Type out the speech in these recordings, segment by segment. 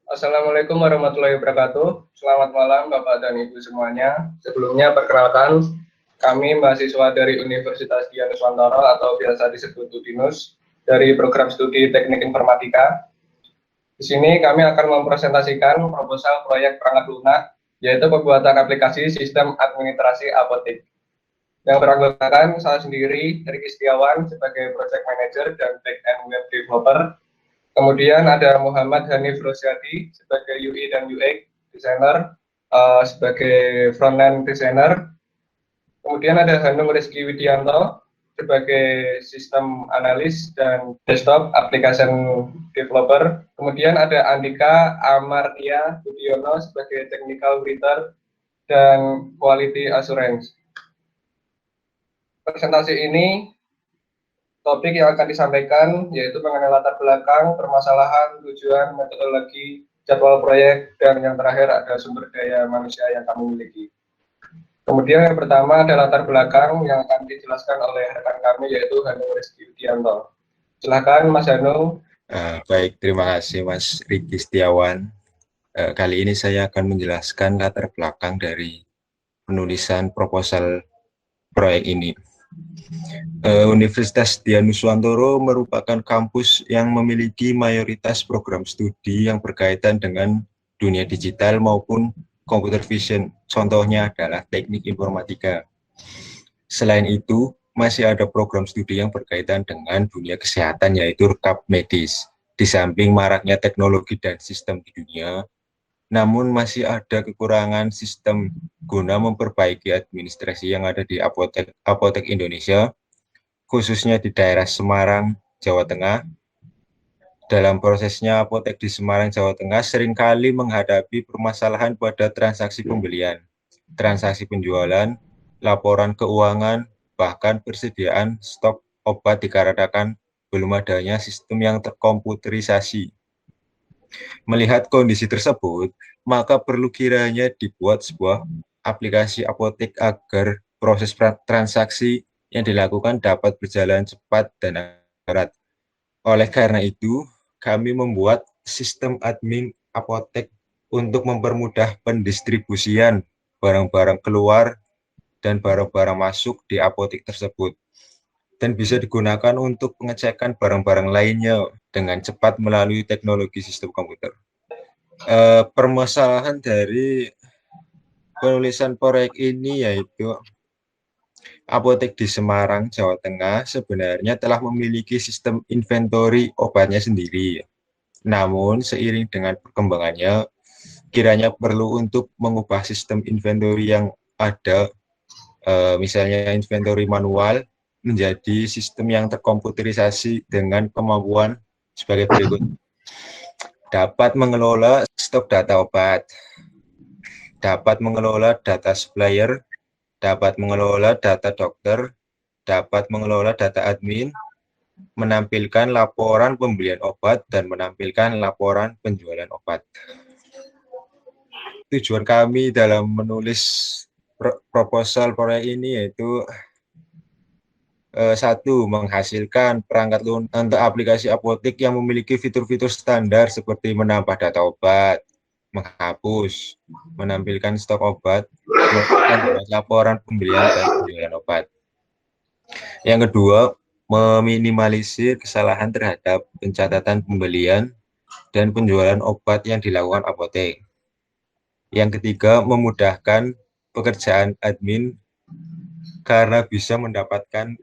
Assalamualaikum warahmatullahi wabarakatuh. Selamat malam Bapak dan Ibu semuanya. Sebelumnya perkenalkan, kami mahasiswa dari Universitas Dian Nuswantara atau biasa disebut UDINUS dari program studi Teknik Informatika. Di sini kami akan mempresentasikan proposal proyek perangkat lunak, yaitu pembuatan aplikasi sistem administrasi apotek. Yang beranggotakan saya sendiri, Riki Setiawan, sebagai Project Manager dan Back-end Web Developer. Kemudian ada Muhammad Hanif Rosyadi sebagai UI dan UX Designer, sebagai Front-end Designer. Kemudian ada Hanung Rizky Widianto sebagai Sistem Analis dan Desktop Application Developer. Kemudian ada Andika Amartia Budiono sebagai Technical Writer dan Quality Assurance. Presentasi ini topik yang akan disampaikan yaitu mengenai latar belakang, permasalahan, tujuan, metodologi, jadwal proyek, dan yang terakhir ada sumber daya manusia yang kami miliki. Kemudian yang pertama ada latar belakang yang akan dijelaskan oleh rekan kami yaitu Hanung Rizky Widianto. Silakan Mas Hanung. Baik, terima kasih Mas Riki Setiawan. Kali ini saya akan menjelaskan latar belakang dari penulisan proposal proyek ini. Universitas Dian Nuswantara merupakan kampus yang memiliki mayoritas program studi yang berkaitan dengan dunia digital maupun computer vision. Contohnya adalah teknik informatika. Selain itu, masih ada program studi yang berkaitan dengan dunia kesehatan, yaitu rekap medis. Di samping maraknya teknologi dan sistem di dunia, namun masih ada kekurangan sistem guna memperbaiki administrasi yang ada di apotek Indonesia, khususnya di daerah Semarang, Jawa Tengah. Dalam prosesnya, apotek di Semarang, Jawa Tengah seringkali menghadapi permasalahan pada transaksi pembelian, transaksi penjualan, laporan keuangan, bahkan persediaan stok obat dikarenakan belum adanya sistem yang terkomputerisasi. Melihat kondisi tersebut, maka perlu kiranya dibuat sebuah aplikasi apotek agar proses transaksi yang dilakukan dapat berjalan cepat dan akurat. Oleh karena itu, kami membuat sistem admin apotek untuk mempermudah pendistribusian barang-barang keluar dan barang-barang masuk di apotek tersebut, dan bisa digunakan untuk pengecekan barang-barang lainnya dengan cepat melalui teknologi sistem komputer. Permasalahan dari penulisan proyek ini yaitu apotek di Semarang, Jawa Tengah sebenarnya telah memiliki sistem inventory obatnya sendiri. Namun seiring dengan perkembangannya, kiranya perlu untuk mengubah sistem inventory yang ada, misalnya inventory manual, menjadi sistem yang terkomputerisasi dengan kemampuan sebagai berikut. Dapat mengelola stok data obat, dapat mengelola data supplier, dapat mengelola data dokter, dapat mengelola data admin, menampilkan laporan pembelian obat, dan menampilkan laporan penjualan obat. Tujuan kami dalam menulis proposal proyek ini yaitu satu, menghasilkan perangkat lunak untuk aplikasi apotek yang memiliki fitur-fitur standar seperti menambah data obat, menghapus, menampilkan stok obat, membuat laporan pembelian dan penjualan obat. Yang kedua, meminimalisir kesalahan terhadap pencatatan pembelian dan penjualan obat yang dilakukan apotek. Yang ketiga, memudahkan pekerjaan admin karena bisa mendapatkan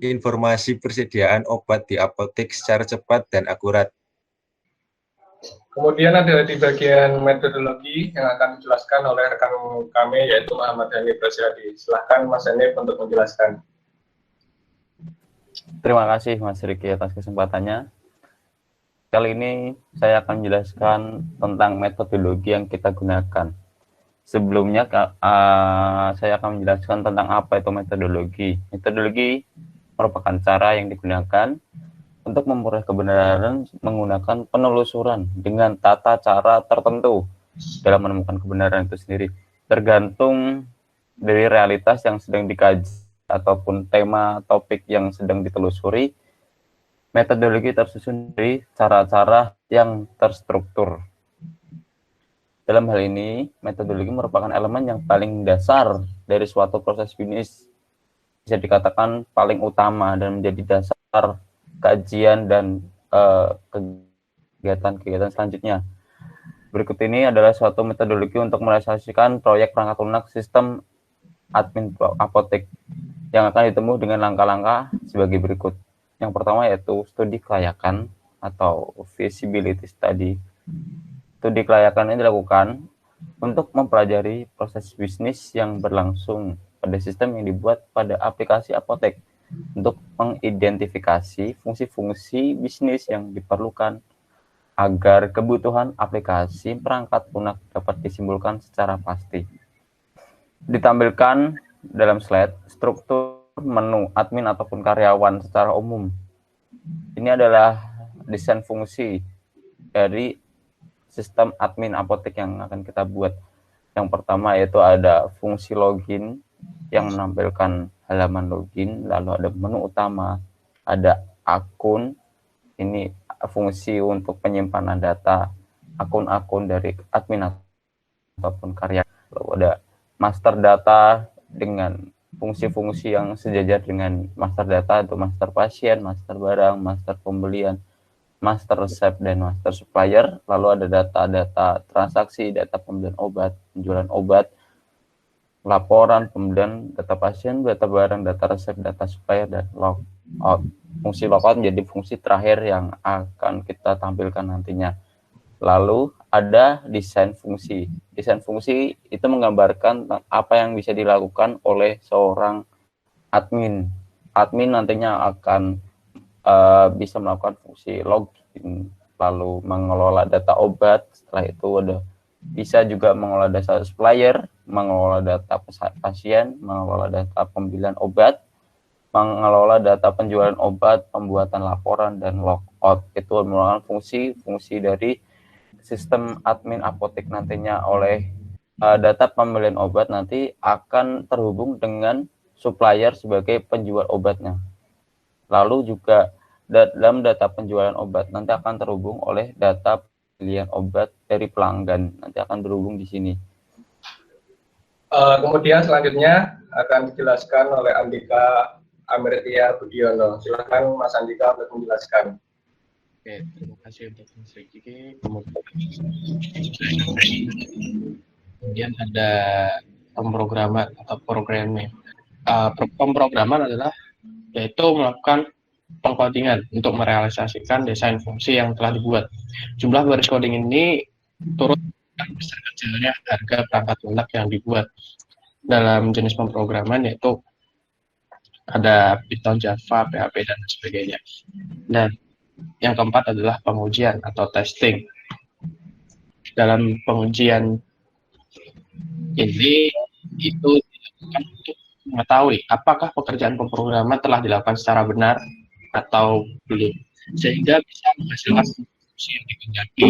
informasi persediaan obat di apotek secara cepat dan akurat. Kemudian ada di bagian metodologi yang akan dijelaskan oleh rekan kami yaitu Muhammad Hanif Rosyadi. Silahkan Mas Hanif untuk menjelaskan. Terima kasih Mas Riki atas kesempatannya. Kali ini saya akan menjelaskan tentang metodologi yang kita gunakan. Sebelumnya saya akan menjelaskan tentang apa itu metodologi. Metodologi merupakan cara yang digunakan untuk memperoleh kebenaran menggunakan penelusuran dengan tata cara tertentu dalam menemukan kebenaran itu sendiri, tergantung dari realitas yang sedang dikaji ataupun tema topik yang sedang ditelusuri. Metodologi tersusun dari cara-cara yang terstruktur. Dalam hal ini, metodologi merupakan elemen yang paling dasar dari suatu proses bisnis, bisa dikatakan paling utama dan menjadi dasar kajian dan kegiatan-kegiatan selanjutnya. Berikut ini adalah suatu metodologi untuk merealisasikan proyek perangkat lunak sistem admin apotek yang akan ditempuh dengan langkah-langkah sebagai berikut. Yang pertama yaitu studi kelayakan atau feasibility study. Studi kelayakan ini dilakukan untuk mempelajari proses bisnis yang berlangsung pada sistem yang dibuat pada aplikasi apotek untuk mengidentifikasi fungsi-fungsi bisnis yang diperlukan agar kebutuhan aplikasi perangkat lunak dapat disimpulkan secara pasti. Ditampilkan dalam slide struktur menu admin ataupun karyawan secara umum. Ini adalah desain fungsi dari sistem admin apotek yang akan kita buat. Yang pertama yaitu ada fungsi login yang menampilkan halaman login, lalu ada menu utama, ada akun, ini fungsi untuk penyimpanan data, akun-akun dari admin ataupun karya, lalu ada master data dengan fungsi-fungsi yang sejajar dengan master data, atau master pasien, master barang, master pembelian, master resep, dan master supplier. Lalu ada data-data transaksi, data pembelian obat, penjualan obat, laporan pembelian, data pasien, data barang, data resep, data supplier, dan logout. Fungsi logout menjadi fungsi terakhir yang akan kita tampilkan nantinya. Lalu ada desain fungsi. Desain fungsi itu menggambarkan apa yang bisa dilakukan oleh seorang admin. Admin nantinya akan bisa melakukan fungsi login, lalu mengelola data obat. Setelah itu ada bisa juga mengelola data supplier, mengelola data pasien, mengelola data pembelian obat, mengelola data penjualan obat, pembuatan laporan, dan logout. Itu merupakan fungsi-fungsi dari sistem admin apotek. Nantinya oleh data pembelian obat nanti akan terhubung dengan supplier sebagai penjual obatnya. Lalu juga dalam data penjualan obat nanti akan terhubung oleh data pembelian obat dari pelanggan, nanti akan berhubung di sini. Kemudian selanjutnya akan dijelaskan oleh Andika Amirtia Budiono. Silakan Mas Andika untuk menjelaskan. Oke, terima kasih untuk Mas Riki. Kemudian ada pemrograman atau programming. Pemrograman adalah yaitu melakukan pengkodingan untuk merealisasikan desain fungsi yang telah dibuat. Jumlah baris coding ini turut besar kecilnya harga perangkat lunak yang dibuat. Dalam jenis pemrograman yaitu ada Python, Java, PHP, dan sebagainya. Dan yang keempat adalah pengujian atau testing. Dalam pengujian ini itu dilakukan untuk mengetahui apakah pekerjaan pemrograman telah dilakukan secara benar atau belum, sehingga bisa menghasilkan fungsi yang dikehendaki.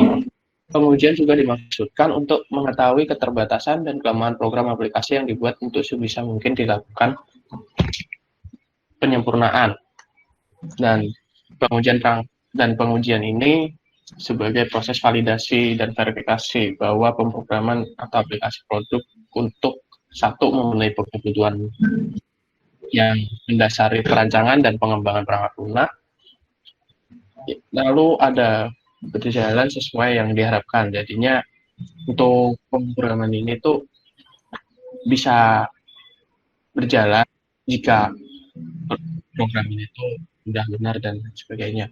Pengujian juga dimaksudkan untuk mengetahui keterbatasan dan kelemahan program aplikasi yang dibuat untuk sebisa mungkin dilakukan penyempurnaan. Dan pengujian ini sebagai proses validasi dan verifikasi bahwa pemrograman atau aplikasi produk untuk satu memenuhi kebutuhan yang mendasari perancangan dan pengembangan perangkat lunak, lalu ada berjalan sesuai yang diharapkan. Jadinya untuk pemrograman ini tuh bisa berjalan jika program ini tuh sudah benar dan sebagainya.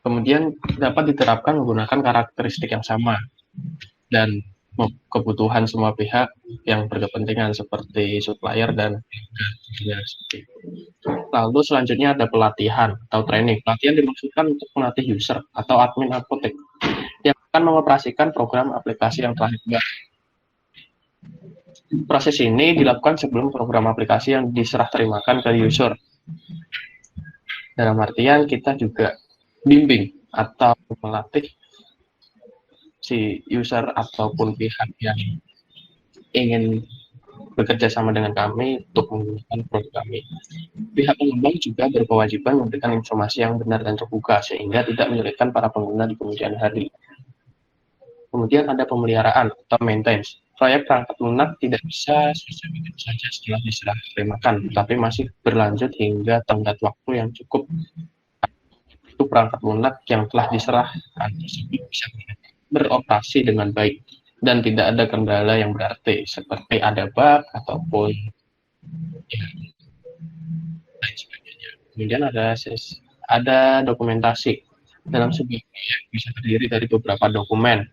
Kemudian dapat diterapkan menggunakan karakteristik yang sama dan kebutuhan semua pihak yang berkepentingan seperti supplier dan seperti itu. Lalu selanjutnya ada pelatihan atau training. Pelatihan dimaksudkan untuk melatih user atau admin apotek yang akan mengoperasikan program aplikasi yang telah dibuat. Proses ini dilakukan sebelum program aplikasi yang diserah terimakan ke user. Dalam artian kita juga bimbing atau melatih si user ataupun pihak yang ingin bekerja sama dengan kami untuk menggunakan produk kami. Pihak pengembang juga berkewajiban memberikan informasi yang benar dan terbuka sehingga tidak menyulitkan para pengguna di kemudian hari. Kemudian ada pemeliharaan atau maintenance. Proyek perangkat lunak tidak bisa selesai begitu saja setelah diserah terimakan, tapi masih berlanjut hingga tenggat waktu yang cukup. Itu perangkat lunak yang telah diserahkan tersebut bisa beroperasi dengan baik dan tidak ada kendala yang berarti seperti ada bug ataupun ya, lain sebagainya. Kemudian ada dokumentasi. Dalam sebuah proyek bisa terdiri dari beberapa dokumen.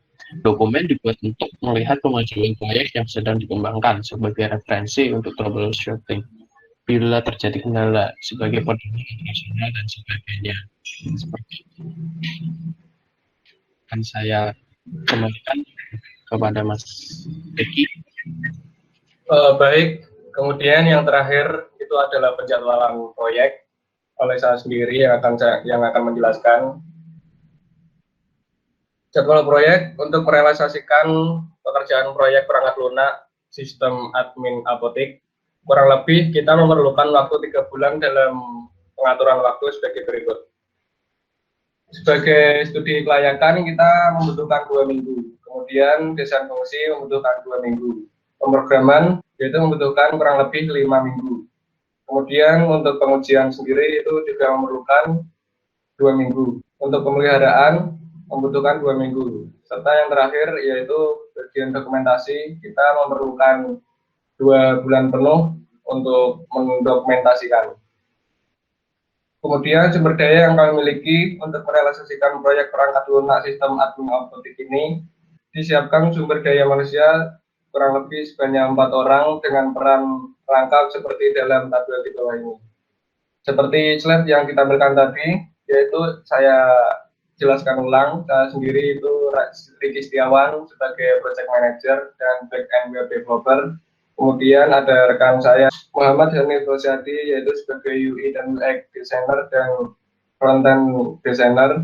Dokumen dibuat untuk melihat kemajuan proyek yang sedang dikembangkan sebagai referensi untuk troubleshooting bila terjadi kendala sebagai pedoman operasional dan sebagainya. Seperti itu. Akan saya kembalikan kepada Mas Eki. Baik, kemudian yang terakhir itu adalah penjadwalan proyek oleh saya sendiri yang akan menjelaskan. Jadwal proyek untuk merealisasikan pekerjaan proyek perangkat lunak sistem admin apotek. Kurang lebih kita memerlukan waktu 3 bulan dalam pengaturan waktu sebagai berikut. Sebagai studi kelayakan kita membutuhkan 2 minggu. Kemudian desain fungsi membutuhkan 2 minggu. Pemrograman yaitu membutuhkan kurang lebih 5 minggu. Kemudian untuk pengujian sendiri itu juga memerlukan 2 minggu. Untuk pemeliharaan membutuhkan 2 minggu. Serta yang terakhir yaitu bagian dokumentasi, kita memerlukan 2 bulan penuh untuk mendokumentasikan. Kemudian sumber daya yang kami miliki untuk merealisasikan proyek perangkat lunak sistem admin apotek ini, disiapkan sumber daya manusia kurang lebih sebanyak 4 orang dengan peran lengkap seperti dalam tabel di bawah ini. Seperti slide yang ditampilkan tadi, yaitu saya jelaskan ulang, saya sendiri itu Riki Setiawan sebagai project manager dan back end web developer. Kemudian ada rekan saya Muhammad Hani Rosyadi yaitu sebagai UI dan UX designer dan front end designer.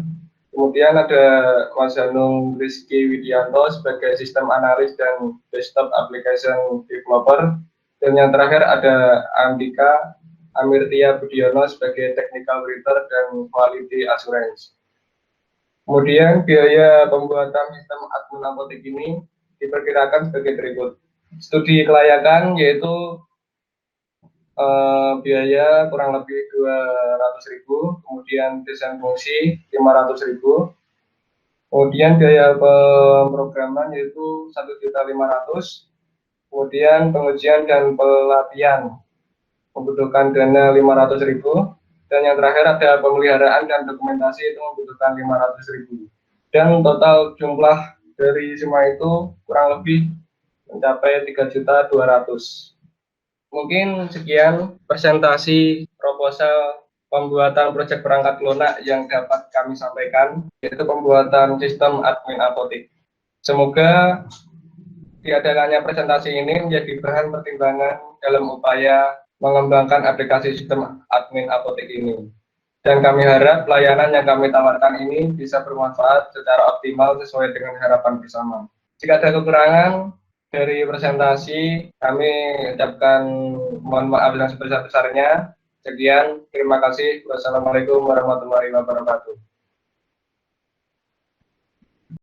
Kemudian ada Mas Hanung Rizky Widianto sebagai sistem analis dan desktop application developer. Dan yang terakhir ada Andika Amirtia Budiono sebagai technical writer dan quality assurance. Kemudian biaya pembuatan sistem admin apotek ini diperkirakan sebagai berikut. Studi kelayakan yaitu biaya kurang lebih 200.000, kemudian desain fungsi 500.000, kemudian biaya pemrograman yaitu 1.500.000, kemudian pengujian dan pelatihan membutuhkan dana 500.000. Dan yang terakhir ada pemeliharaan dan dokumentasi itu membutuhkan 500.000. Dan total jumlah dari semua itu kurang lebih mencapai 3.200.000. Mungkin sekian presentasi proposal pembuatan proyek perangkat lunak yang dapat kami sampaikan, yaitu pembuatan sistem admin apotek. Semoga diadakannya presentasi ini menjadi bahan pertimbangan dalam upaya mengembangkan aplikasi sistem admin apotek ini. Dan kami harap pelayanan yang kami tawarkan ini bisa bermanfaat secara optimal sesuai dengan harapan bersama. Jika ada kekurangan dari presentasi, kami ucapkan mohon maaf yang sebesar-besarnya. Sekian, terima kasih. Wassalamualaikum warahmatullahi wabarakatuh.